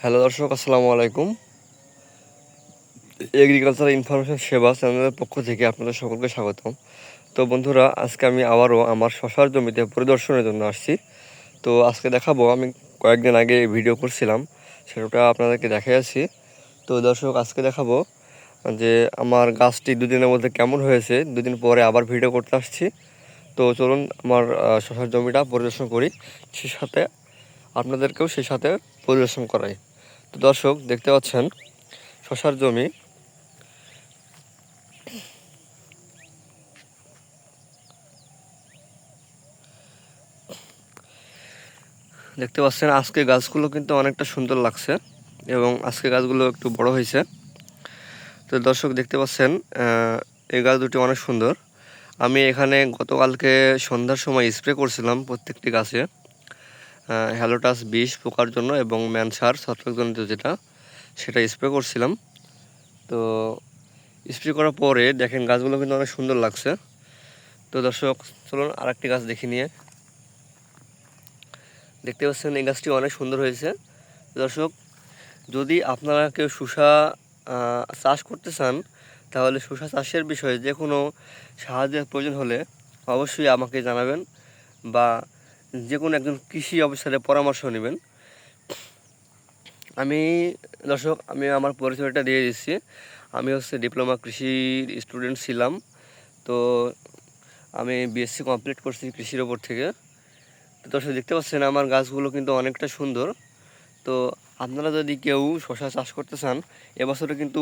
Hello দর্শক, আসসালামু আলাইকুম। এগ্রিকালচার ইনফরমেশন সেবা চ্যানেলের পক্ষ থেকে আপনাদের সকলকে স্বাগতম। তো বন্ধুরা, আজকে আমি আবারও আমার শশার জমিতে পরিদর্শনের জন্য আসছি। তো আজকে দেখাবো, আমি কয়েকদিন আগে ভিডিও করছিলাম, সেটা আপনাদেরকে দেখাচ্ছি। তো দর্শক, আজকে দেখাবো যে আমার গাছটি দুদিনের মধ্যে কেমন হয়েছে। দুদিন পরে আবার ভিডিও করতে আসছি। তো চলুন আমার শশার জমিটা পরিদর্শন করি, সেই সাথে আপনাদেরকেও সেই সাথে পরিদর্শন করাই। তো দর্শক, দেখতে পাচ্ছেন শশার জমি। দেখতে পাচ্ছেন আজকে গাছগুলো কিন্তু অনেকটা সুন্দর লাগছে এবং আজকে গাছগুলো একটু বড় হয়েছে। তো দর্শক, দেখতে পাচ্ছেন এই গাছ দুটি অনেক সুন্দর। আমি এখানে গতকালকে সন্ধ্যার সময় স্প্রে করছিলাম প্রত্যেকটি গাছে হ্যালোটাস 20 পোকার জন্য এবং ম্যানসার ছত্রাকজনিত যেটা, সেটা স্প্রে করছিলাম। তো স্প্রে করার পরে দেখেন গাছগুলো কিন্তু অনেক সুন্দর লাগছে। তো দর্শক, চলুন আর একটি গাছ দেখে নিয়ে। দেখতে পাচ্ছেন এই গাছটি অনেক সুন্দর হয়েছে। দর্শক, যদি আপনারা কেউ শসা চাষ করতে চান, তাহলে শসা চাষের বিষয়ে যে কোনো সাহায্যের প্রয়োজন হলে অবশ্যই আমাকে জানাবেন, বা যে কোনো একজন কৃষি অফিসারের পরামর্শ নেবেন। আমি দর্শক, আমি আমার পরিচয়টা দিয়ে দিচ্ছি। আমি ডিপ্লোমা কৃষির স্টুডেন্ট ছিলাম। তো আমি বিএসসি কমপ্লিট করছি কৃষির ওপর থেকে। তো দর্শক, দেখতে পাচ্ছেন আমার গাছগুলো কিন্তু অনেকটা সুন্দর। তো আপনারা যদি কেউ শশা চাষ করতে চান, এবছরে কিন্তু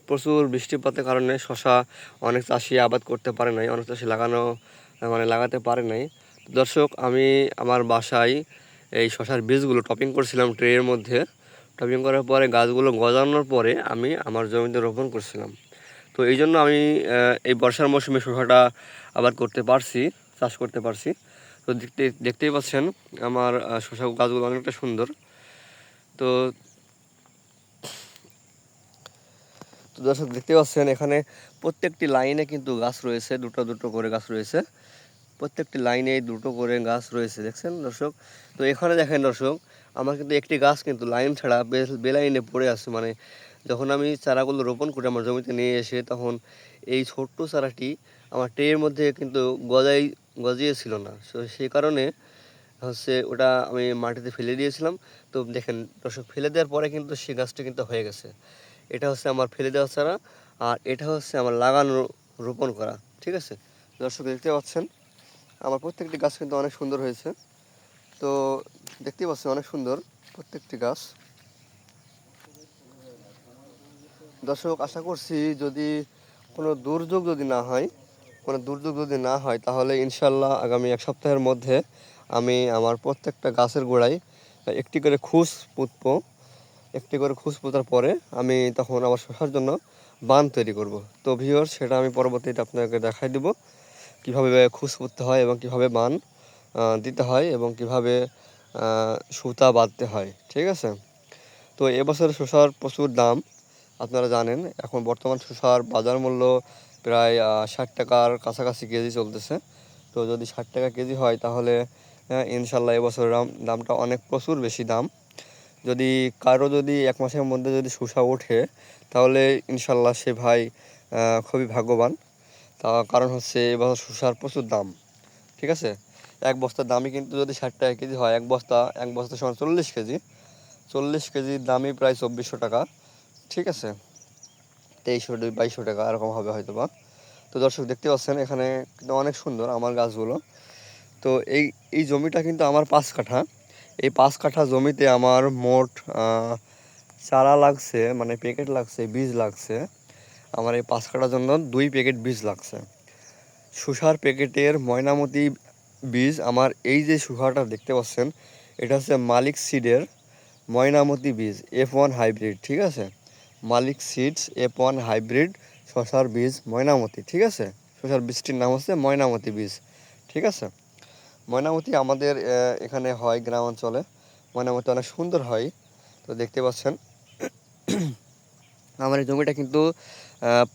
প্রচুর বৃষ্টিপাতের কারণে শশা অনেক চাষি আবাদ করতে পারে নাই, অনেক চাষি লাগাতে পারে নাই। দর্শক, আমি আমার বাসায় এই শশার বীজগুলো টপিং করছিলাম ট্রের মধ্যে। টপিং করার পরে গাছগুলো গজানোর পরে আমি আমার জমিতে রোপণ করছিলাম। তো এই জন্য আমি এই বর্ষার মৌসুমে শশাটা আবাদ করতে পারছি, চাষ করতে পারছি। তো দেখতেই পাচ্ছেন আমার শশা গাছগুলো অনেকটা সুন্দর। তো তো দর্শক, দেখতে পাচ্ছেন এখানে প্রত্যেকটি লাইনে কিন্তু গাছ রয়েছে, দুটো দুটো করে গাছ রয়েছে। প্রত্যেকটি লাইনে দুটো করে গাছ রয়েছে, দেখছেন দর্শক। তো এখানে দেখেন দর্শক, আমার কিন্তু একটি গাছ কিন্তু লাইন ছাড়া বেলাইনে পড়ে আছে। মানে যখন আমি চারাগুলো রোপণ করে আমার জমিতে নিয়ে এসে, তখন এই ছোট্ট চারাটি আমার ট্রের মধ্যে কিন্তু গজিয়েছিল না। তো সেই কারণে ওটা আমি মাটিতে ফেলে দিয়েছিলাম। তো দেখেন দর্শক, ফেলে দেওয়ার পরে কিন্তু সেই গাছটা কিন্তু হয়ে গেছে। এটা আমার ফেলে দেওয়া ছাড়া, আর এটা আমার লাগানো, রোপণ করা। ঠিক আছে দর্শক, দেখতে পাচ্ছেন আমার প্রত্যেকটি গাছ কিন্তু অনেক সুন্দর হয়েছে। তো দেখতে পাচ্ছেন অনেক সুন্দর প্রত্যেকটি গাছ। দর্শক, আশা করছি যদি কোনো দুর্যোগ যদি না হয় তাহলে ইনশাল্লাহ আগামী এক সপ্তাহের মধ্যে আমি আমার প্রত্যেকটা গাছের গোড়ায় একটি করে খুস পুঁতবো। একটি করে খুস পোঁতার পরে আমি তখন আমার শসার জন্য বান তৈরি করব। তো ভিউয়ার্স, সেটা আমি পরবর্তীতে আপনাকে দেখাই দেব কীভাবে খুস পুঁততে হয় এবং কীভাবে বান দিতে হয় এবং কীভাবে সুতা বাঁধতে হয়। ঠিক আছে। তো এবছর শসার প্রচুর দাম, আপনারা জানেন। এখন বর্তমান শসার বাজার মূল্য প্রায় 60 টাকার কাছাকাছি কেজি চলতেছে। তো যদি 60 টাকা কেজি হয় তাহলে ইনশাল্লাহ এবছর দামটা প্রচুর বেশি দাম। যদি কারো এক মাসের মধ্যে যদি শসা ওঠে, তাহলে ইনশাল্লাহ সে ভাই খুবই ভাগ্যবান। কারণ এবছর শসার প্রচুর দাম। ঠিক আছে। এক বস্তার দামই কিন্তু যদি 60 টাকা কেজি হয়, এক বস্তা সমান 40 কেজির দামই প্রায় 2400 টাকা। ঠিক আছে, 2300 2200 টাকা এরকম হবে হয়তো বা। তো দর্শক, দেখতে পাচ্ছেন এখানে কিন্তু অনেক সুন্দর আমার গাছগুলো। তো এই জমিটা কিন্তু আমার 5 কাঠা। এই 5 কাঠা জমিতে আমার মোট চারা লাগছে, মানে প্যাকেট লাগছে, বীজ লাগছে। আমার এই 5 কাঠার জন্য 2 প্যাকেট বীজ লাগছে। শসার প্যাকেটের ময়নামতি বীজ আমার এই যে শসাটা দেখতে পাচ্ছেন, এটা মালিক সিডের ময়নামতি বীজ F1 হাইব্রিড। ঠিক আছে, মালিক সিডস F1 হাইব্রিড শসার বীজ ময়নামতি। ঠিক আছে, শসার বীজটির নাম ময়নামতি বীজ। ঠিক আছে, ময়নামতি আমাদের এখানে হয় গ্রাম অঞ্চলে। ময়নামতি অনেক সুন্দর হয়। তো দেখতে পাচ্ছেন আমার এই জমিটা কিন্তু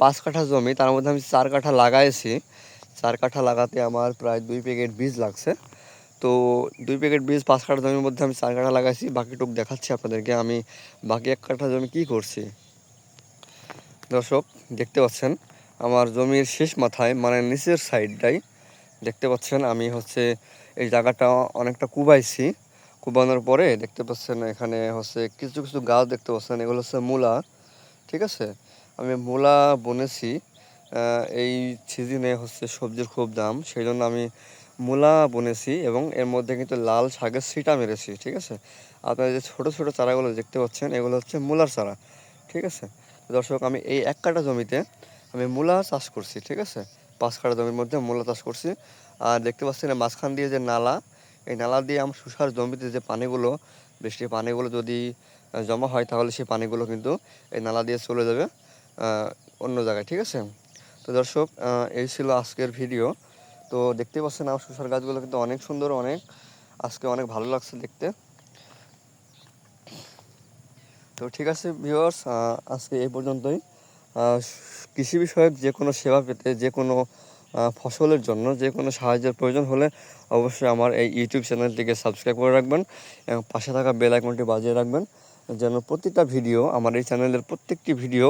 5 কাঠা জমি, তার মধ্যে আমি 4 কাঠা লাগাইছি। 4 কাঠা লাগাতে আমার প্রায় 2 প্যাকেট বীজ লাগছে। তো 2 প্যাকেট বীজ 5 কাঠা জমির মধ্যে আমি 4 কাঠা লাগাইছি, বাকিটুক দেখাচ্ছি আপনাদেরকে আমি বাকি 1 কাঠা জমি কী করছি। দর্শক দেখতে পাচ্ছেন আমার জমির শেষ মাথায় মানে নিচের সাইডটাই দেখতে পাচ্ছেন আমি হচ্ছে এই জায়গাটা অনেকটা কুবাইছি। কুবানোর পরে দেখতে পাচ্ছেন এখানে হচ্ছে কিছু কিছু গাছ দেখতে পাচ্ছেন, এগুলো হচ্ছে মূলা। ঠিক আছে, আমি মূলা বুনেছি। এই সিজনে হচ্ছে সবজির খুব দাম, সেই জন্য আমি মূলা বুনেছি এবং এর মধ্যে কিন্তু লাল শাকের ছিটা মেরেছি। ঠিক আছে, আপনারা যে ছোটো ছোটো চারাগুলো দেখতে পাচ্ছেন এগুলো হচ্ছে মূলার চারা। ঠিক আছে দর্শক, আমি এই 1 কাঠা জমিতে আমি মূলা চাষ করছি। ঠিক আছে, 5 কাঠা জমির মধ্যে মূলা চাষ করছি। আর দেখতে পাচ্ছেন মাঝখান দিয়ে যে নালা, এই নালা দিয়ে আমার শসার জমিতে যে পানিগুলো, বৃষ্টির পানিগুলো যদি জমা হয় তাহলে সেই পানিগুলো কিন্তু এই নালা দিয়ে চলে যাবে অন্য জায়গায়। ঠিক আছে, তো দর্শক এই ছিল আজকের ভিডিও। তো দেখতে পাচ্ছেন আমার শসার গাছগুলো কিন্তু অনেক সুন্দর, আজকে অনেক ভালো লাগছে দেখতে। তো ঠিক আছে ভিউয়ার্স, আজকে এই পর্যন্তই। কৃষি বিষয়ক যে কোনো সেবা পেতে, যে কোনো ফসলের জন্য যে কোনো সাহায্যের প্রয়োজন হলে অবশ্যই আমার এই ইউটিউব চ্যানেলটিকে সাবস্ক্রাইব করে রাখবেন এবং পাশে থাকা বেল আইকনটি বাজিয়ে রাখবেন, যেন প্রতিটা ভিডিও, আমার এই চ্যানেলের প্রত্যেকটি ভিডিও,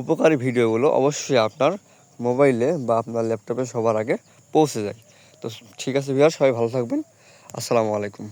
উপকারী ভিডিওগুলো অবশ্যই আপনার মোবাইলে বা আপনার ল্যাপটপে সবার আগে পৌঁছে যায়। তো ঠিক আছে ভিউয়ার্স, সবাই ভালো থাকবেন। আসসালামু আলাইকুম।